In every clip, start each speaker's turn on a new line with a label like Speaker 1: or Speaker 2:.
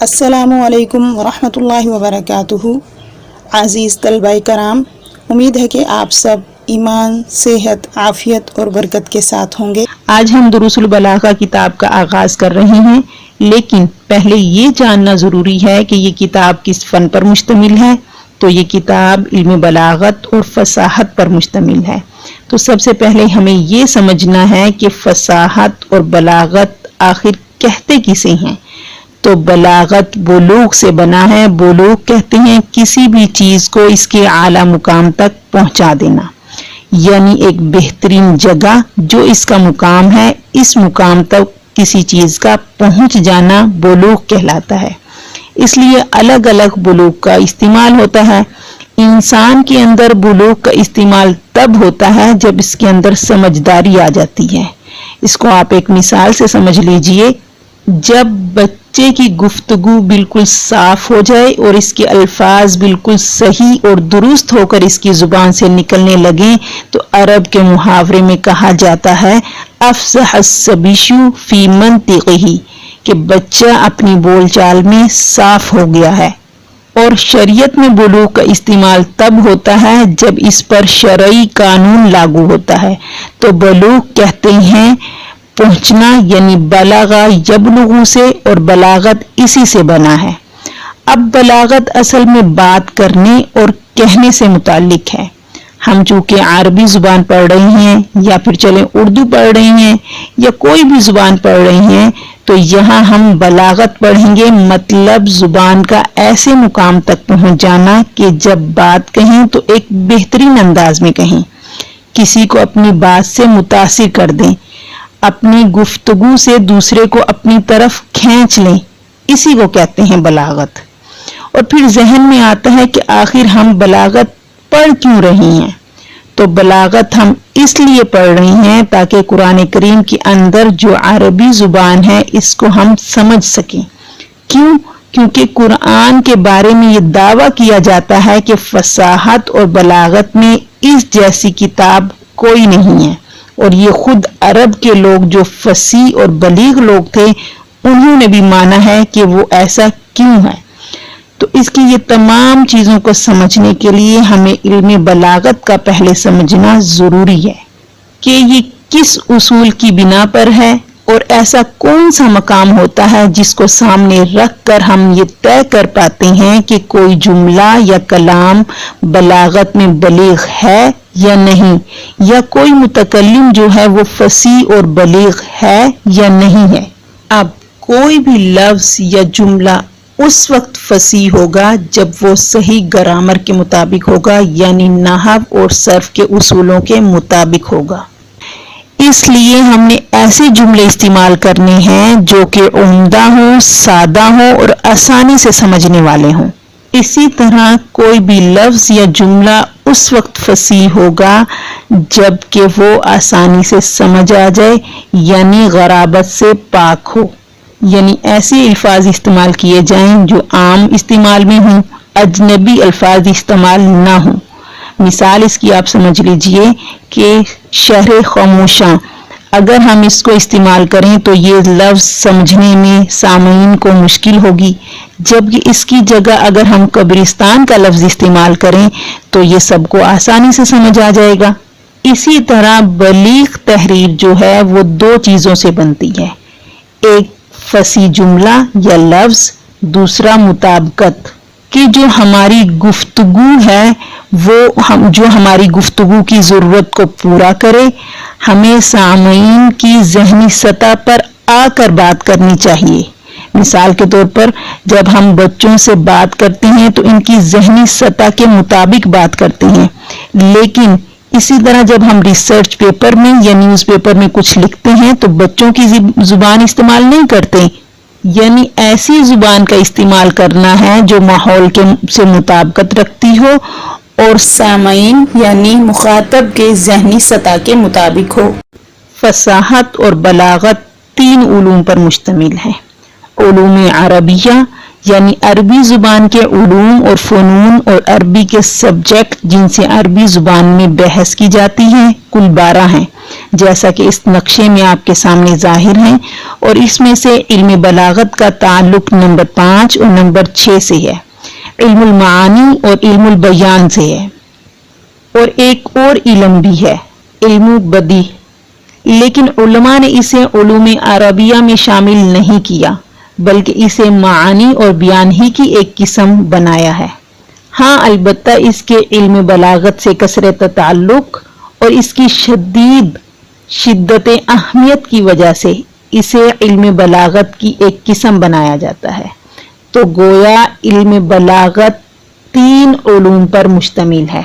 Speaker 1: अस्सलामुअलैकुम वरहमतुल्लाहि वबरकातुहू। अज़ीज़ तलबाए कराम, उम्मीद है कि आप सब ईमान, सेहत, आफियत और बरकत के साथ होंगे।
Speaker 2: आज हम दुरूसुल बलागा किताब का आगाज कर रहे हैं, लेकिन पहले ये जानना ज़रूरी है कि ये किताब किस फ़न पर मुश्तमिल है। तो ये किताब इल्म बलागत और फसाहत पर मुश्तमिल है। तो सबसे पहले हमें ये समझना है कि फसाहत और बलागत आखिर कहते किसे हैं। तो बलागत बुलूग से बना है। बुलूग कहते हैं किसी भी चीज़ को इसके आला मुकाम तक पहुंचा देना, यानी एक बेहतरीन जगह जो इसका मुकाम है, इस मुकाम तक किसी चीज़ का पहुंच जाना बुलूग कहलाता है। इसलिए अलग अलग बुलूग का इस्तेमाल होता है। इंसान के अंदर बुलूग का इस्तेमाल तब होता है जब इसके अंदर समझदारी आ जाती है। इसको आप एक मिसाल से समझ लीजिए। जब बच्चे की गुफ्तगू बिल्कुल साफ हो जाए और इसके अल्फाज बिल्कुल सही और दुरुस्त होकर इसकी जुबान से निकलने लगे, तो अरब के मुहावरे में कहा जाता है अफ़सह अस्सबीशु फी मंतिक़िही, कि बच्चा अपनी बोलचाल में साफ हो गया है। और शरीयत में बुलूग का इस्तेमाल तब होता है जब इस पर शरई कानून लागू होता है। तो बुलूग कहते हैं पहुंचना, यानी बलागा यबलुगु से, और बलागत इसी से बना है। अब बलागत असल में बात करने और कहने से मुताल्लिक है। हम चूंकि अरबी जुबान पढ़ रही हैं, या फिर चले उर्दू पढ़ रही हैं, या कोई भी जुबान पढ़ रही हैं, तो यहाँ हम बलागत पढ़ेंगे, मतलब जुबान का ऐसे मुकाम तक पहुंच जाना कि जब बात कहें तो एक बेहतरीन अंदाज में कहें, किसी को अपनी बात से मुतासिर कर दें, अपनी गुफ्तगू से दूसरे को अपनी तरफ खींच लें, इसी को कहते हैं बलागत। और फिर जहन में आता है कि आखिर हम बलागत पढ़ क्यों रही हैं। तो बलागत हम इसलिए पढ़ रही हैं ताकि कुरान करीम के अंदर जो अरबी जुबान है इसको हम समझ सकें। क्यों? क्योंकि कुरान के बारे में ये दावा किया जाता है कि फसाहत और बलागत में इस जैसी किताब कोई नहीं है। और ये खुद अरब के लोग जो फसी और बलीग लोग थे, उन्होंने भी माना है कि वो ऐसा क्यों है। तो इसकी ये तमाम चीज़ों को समझने के लिए हमें इल्म बलागत का पहले समझना ज़रूरी है कि ये किस उसूल की बिना पर है, और ऐसा कौन सा मकाम होता है जिसको सामने रख कर हम ये तय कर पाते हैं कि कोई जुमला या कलाम बलागत में बलीग है या नहीं, या कोई मुतकल्लिम जो है वो फसी और बलीग है या नहीं है। अब कोई भी लफ्ज या जुमला उस वक्त फसी होगा जब वो सही ग्रामर के मुताबिक होगा, यानी नहव और सर्फ के उसूलों के मुताबिक होगा। इसलिए हमने ऐसे जुमले इस्तेमाल करने हैं जो कि उम्दा हो, सादा हो और आसानी से समझने वाले हों। इसी तरह कोई भी लफ्ज या जुमला उस वक्त फसी होगा जबकि वो आसानी से समझ आ जाए, यानी गराबत से पाक हो, यानी ऐसे अल्फाज इस्तेमाल किए जाएं जो आम इस्तेमाल में हों, अजनबी अल्फाज इस्तेमाल ना हों। मिसाल इसकी आप समझ लीजिए कि शहर खामोशा, अगर हम इसको इस्तेमाल करें तो ये लफ्ज समझने में सामीन को मुश्किल होगी, जबकि इसकी जगह अगर हम कब्रिस्तान का लफ्ज इस्तेमाल करें तो ये सबको आसानी से समझ आ जाएगा। इसी तरह बलीग तहरीर जो है वो दो चीज़ों से बनती है, एक फसी जुमला या लफ्ज, दूसरा मुताबिकत, कि जो हमारी गुफ्तगू है वो जो हमारी गुफ्तगू की ज़रूरत को पूरा करे। हमें सामीन की ज़हनी सतह पर आकर बात करनी चाहिए। मिसाल के तौर पर जब हम बच्चों से बात करते हैं तो इनकी ज़हनी सतह के मुताबिक बात करते हैं, लेकिन इसी तरह जब हम रिसर्च पेपर में या न्यूज़पेपर में कुछ लिखते हैं तो बच्चों की जुबान इस्तेमाल नहीं करते, यानी ऐसी जुबान का इस्तेमाल करना है जो माहौल के से मुताबिकत रखती हो और सामीन यानी मुखातब के ज़हनी सतह के मुताबिक हो। फसाहत और बलागत तीन उलूम पर मुश्तमिल है। उलूम अरबिया یعنی عربی زبان کے علوم اور فنون اور عربی کے سبجیکٹ جن سے عربی زبان میں بحث کی جاتی ہے کل 12 ہیں، جیسا کہ اس نقشے میں آپ کے سامنے ظاہر ہیں، اور اس میں سے علم بلاغت کا تعلق نمبر 5 اور نمبر 6 سے ہے، علم المعانی اور علم البیان سے ہے، اور ایک اور علم بھی ہے علم بدیع، لیکن علماء نے اسے علوم عربیہ میں شامل نہیں کیا بلکہ اسے معانی اور بیان ہی کی ایک قسم بنایا ہے۔ ہاں البتہ اس کے علم بلاغت سے کثرت تعلق اور اس کی شدت اہمیت کی وجہ سے اسے علم بلاغت کی ایک قسم بنایا جاتا ہے۔ تو گویا علم بلاغت 3 علوم پر مشتمل ہے،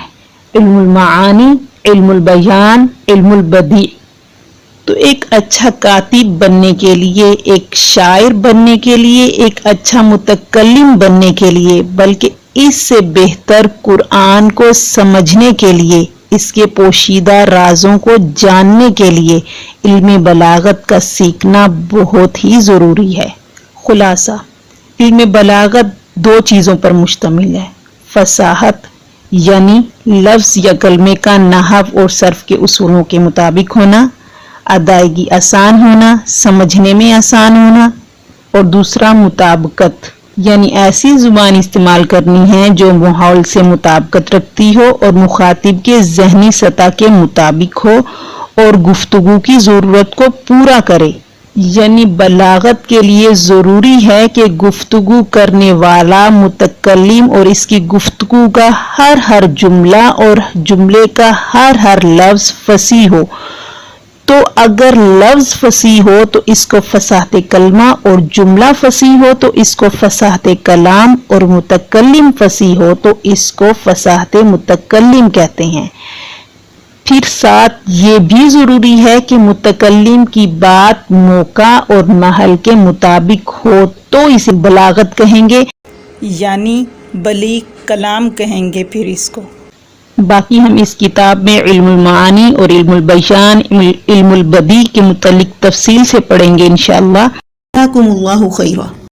Speaker 2: علم المعانی، علم البیان، علم البدیع۔ تو ایک اچھا کاتب بننے کے لیے، ایک شاعر بننے کے لیے، ایک اچھا متکلم بننے کے لیے، بلکہ اس سے بہتر قرآن کو سمجھنے کے لیے، اس کے پوشیدہ رازوں کو جاننے کے لیے علم بلاغت کا سیکھنا بہت ہی ضروری ہے۔ خلاصہ، علم بلاغت 2 چیزوں پر مشتمل ہے، فصاحت یعنی لفظ یا کلمے کا نحو اور صرف کے اصولوں کے مطابق ہونا، ادائیگی آسان ہونا، سمجھنے میں آسان ہونا، اور دوسرا مطابقت یعنی ایسی زبان استعمال کرنی ہے جو ماحول سے مطابقت رکھتی ہو اور مخاطب کے ذہنی سطح کے مطابق ہو اور گفتگو کی ضرورت کو پورا کرے۔ یعنی بلاغت کے لیے ضروری ہے کہ گفتگو کرنے والا متکلم اور اس کی گفتگو کا ہر جملہ اور جملے کا ہر لفظ فصیح ہو۔ تو اگر لفظ فصیح ہو تو اس کو فصاحت کلمہ، اور جملہ فصیح ہو تو اس کو فصاحت کلام، اور متکلم فصیح ہو تو اس کو فصاحت متکلم کہتے ہیں۔ پھر ساتھ یہ بھی ضروری ہے کہ متکلم کی بات موقع اور محل کے مطابق ہو تو اسے بلاغت کہیں گے،
Speaker 1: یعنی بلیغ کلام کہیں گے پھر اس کو۔
Speaker 2: باقی ہم اس کتاب میں علم المعانی اور علم البیان، علم البدیع کے متعلق تفصیل سے پڑھیں گے انشاءاللہ۔
Speaker 1: جزاکم اللہ خیرا۔